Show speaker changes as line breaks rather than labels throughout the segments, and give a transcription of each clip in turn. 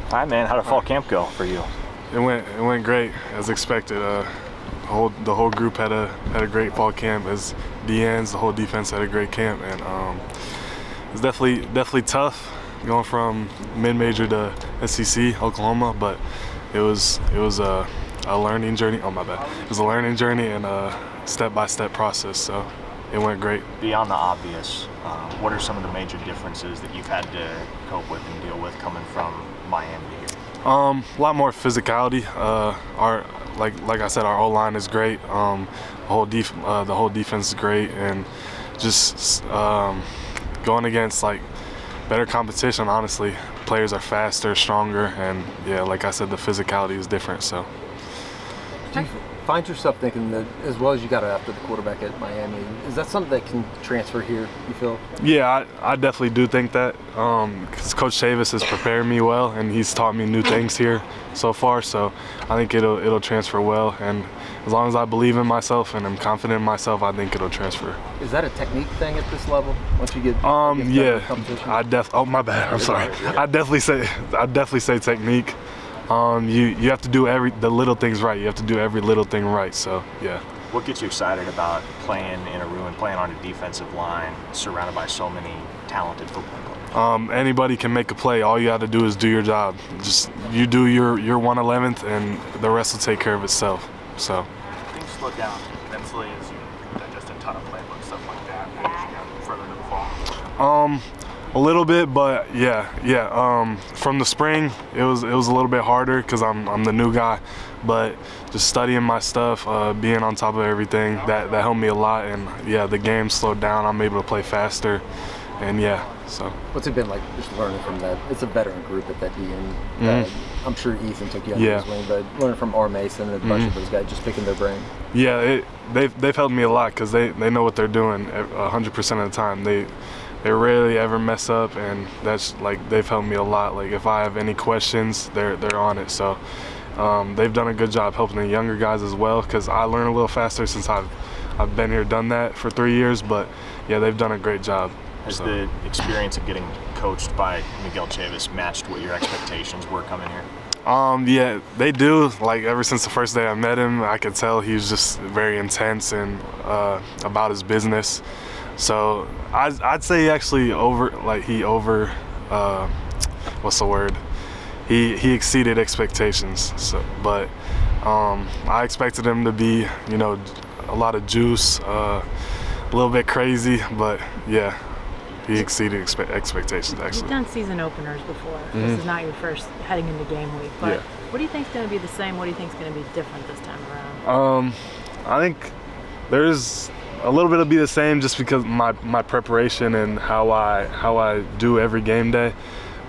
All right, man. How did fall camp go for you?
It went great as expected. The whole group had a great fall camp. As DNs, the whole defense had a great camp, and it was definitely tough going from mid-major to SEC Oklahoma, but it was a learning journey. Oh my bad. It was a learning journey and a step-by-step process. So it went great.
Beyond the obvious, what are some of the major differences that you've had to cope with and deal with coming from Miami here?
A lot more physicality. Like I said, our O-line is great. The whole defense is great, and just going against like better competition. Honestly, players are faster, stronger, and yeah, like I said, the physicality is different. So.
Do you find yourself thinking that as well as you got after the quarterback at Miami, is that something that can transfer here, you feel?
Yeah, I definitely do think that, because Coach Chavis has prepared me well, and he's taught me new things here so far, so I think it'll transfer well, and as long as I believe in myself and I'm confident in myself, I think it'll transfer.
Is that a technique thing at this level, once you get
yeah, oh my bad, I'm sorry. I definitely say technique. You have to do the little things right. You have to do every little thing right. So yeah.
What gets you excited about playing in a room, playing on a defensive line, surrounded by so many talented football players?
Anybody can make a play. All you got to do is do your job. Just you do your 1/11th, and the rest will take care of itself. So.
Things slow down mentally as you digest a ton of playbooks, stuff like that, as you got further into the fall.
A little bit, but yeah. From the spring, it was a little bit harder because I'm the new guy, but just studying my stuff, being on top of everything, that helped me a lot. And yeah, the game slowed down. I'm able to play faster, and yeah. So.
What's it been like just learning from that? It's a veteran group at that DN. I'm sure Ethan took you under his wing, but learning from R. Mason and a bunch of those guys, just picking their brain.
Yeah, they've helped me a lot because they know what they're doing 100% of the time. They rarely ever mess up, and that's like they've helped me a lot. Like if I have any questions, they're on it. So they've done a good job helping the younger guys as well, because I learn a little faster since I've been here, done that for 3 years. But yeah, they've done a great job.
Has the experience of getting coached by Miguel Chavis matched what your expectations were coming here?
Yeah, they do. Like ever since the first day I met him, I could tell he was just very intense and about his business. So I'd say he actually he exceeded expectations. So, but I expected him to be, a lot of juice, a little bit crazy, but yeah, he exceeded expectations actually.
You've done season openers before. This is not your first heading into game week, but what do you think is going to be the same? What do you think is going to be different this time around?
I think there's a little bit will be the same, just because my preparation and how I do every game day,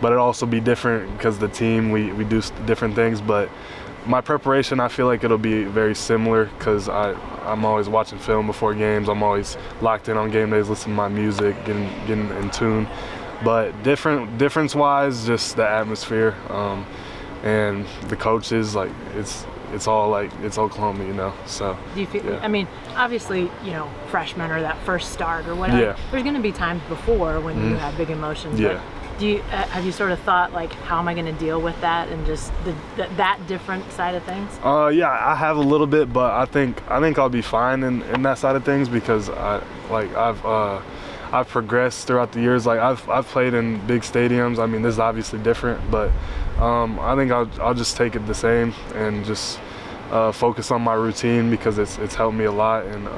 but it'll also be different because the team we do different things. But my preparation, I feel like it'll be very similar because I'm always watching film before games. I'm always locked in on game days, listening to my music, getting in tune. But difference-wise, just the atmosphere and the coaches. Like it's all like it's Oklahoma, So.
Do you feel? I mean, obviously, freshmen or that first start or whatever.
Yeah.
There's going to be times before when you have big emotions.
Yeah.
But have you sort of thought like, how am I going to deal with that and just that different side of things?
Yeah, I have a little bit, but I think I'll be fine in that side of things because I've progressed throughout the years. Like I've played in big stadiums. I mean, this is obviously different, but I think I'll just take it the same and just focus on my routine because it's helped me a lot, and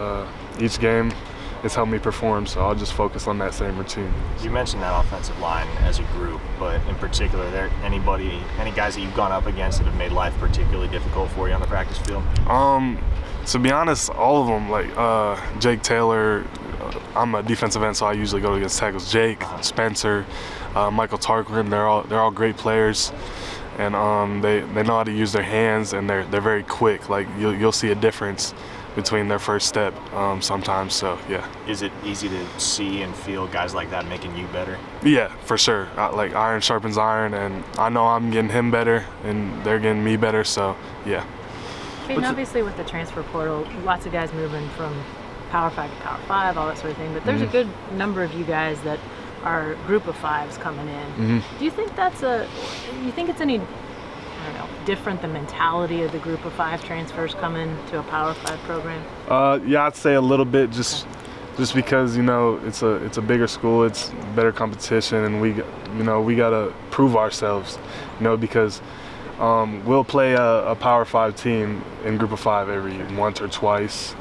each game it's helped me perform. So I'll just focus on that same routine.
You mentioned that offensive line as a group, but in particular, any guys that you've gone up against that have made life particularly difficult for you on the practice field?
To be honest, all of them. Like Jake Taylor. I'm a defensive end, so I usually go against tackles. Jake, Spencer, Michael Tarquin, they're all great players, and they know how to use their hands, and they're very quick. Like you'll see a difference between their first step sometimes. So yeah.
Is it easy to see and feel guys like that making you better?
Yeah, for sure. Like iron sharpens iron, and I know I'm getting him better, and they're getting me better. So yeah.
And obviously with the transfer portal, lots of guys moving from Power 5 to Power 5, all that sort of thing. But there's a good number of you guys that are group of fives coming in. Do you think it's any, I don't know, different the mentality of the group of five transfers coming to a Power 5 program?
Yeah, I'd say a little bit, just because it's a bigger school, it's better competition, and we gotta prove ourselves, because we'll play a Power 5 team in group of five every once or twice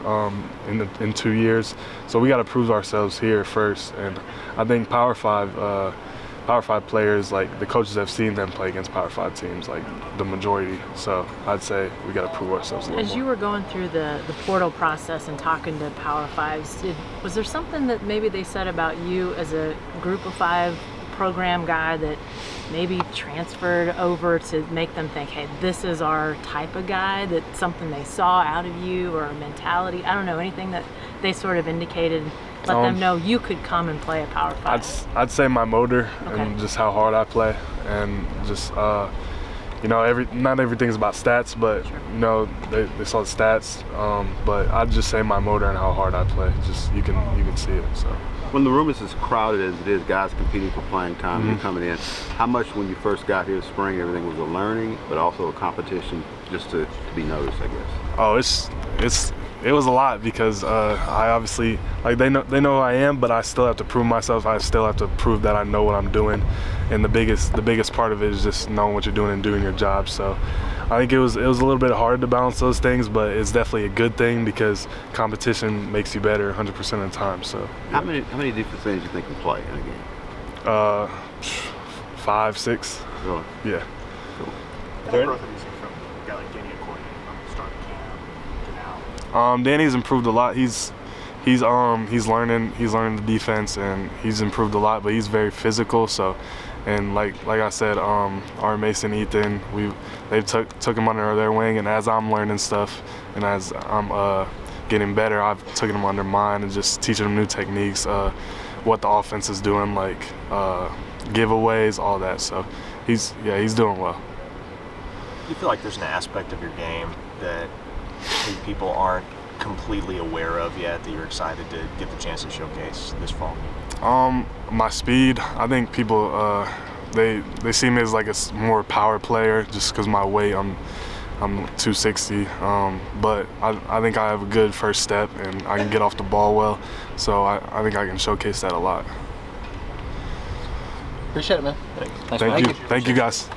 in 2 years, so we gotta prove ourselves here first. And I think Power 5 players, like the coaches have seen them play against Power 5 teams, like the majority. So I'd say we got to prove ourselves a little more.
As you were going through the portal process and talking to Power 5s, was there something that maybe they said about you as a group of five program guy that maybe transferred over to make them think, hey, this is our type of guy, that something they saw out of you or a mentality? I don't know, anything that they sort of indicated, let them know you could come and play a Power 5?
I'd say my motor,
Okay.
and just how hard I play, and just not everything's about stats, but they saw the stats. But I'd just say my motor and how hard I play. Just you can see it. So
when the room is as crowded as it is, guys competing for playing time, you're coming in. How much when you first got here this spring, everything was a learning, but also a competition just to be noticed, I guess?
Oh, it was a lot, because I obviously, like, they know who I am, but I still have to prove myself. I still have to prove that I know what I'm doing, and the biggest part of it is just knowing what you're doing and doing your job. So I think it was a little bit hard to balance those things, but it's definitely a good thing, because competition makes you better 100% of the time. So
how many defensive ends do you think can play in a game?
5, 6.
Really?
Yeah.
What growth have you seen from a guy like Danny Accordion from start camp to now?
Danny's improved a lot. He's learning the defense, and he's improved a lot, but he's very physical. So, and like I said, our Mason, Ethan, they've took him under their wing, and as I'm learning stuff and as I'm getting better, I've taken him under mine and just teaching him new techniques, what the offense is doing, like giveaways, all that. So he's doing well.
Do you feel like there's an aspect of your game that maybe people aren't completely aware of yet that you're excited to get the chance to showcase this fall?
My speed. I think people they see me as like a more power player just because my weight. I'm 260, but I think I have a good first step, and I can get off the ball well. So I think I can showcase that a lot.
Appreciate it, man.
Thanks.
Thanks, man.
Thank you guys.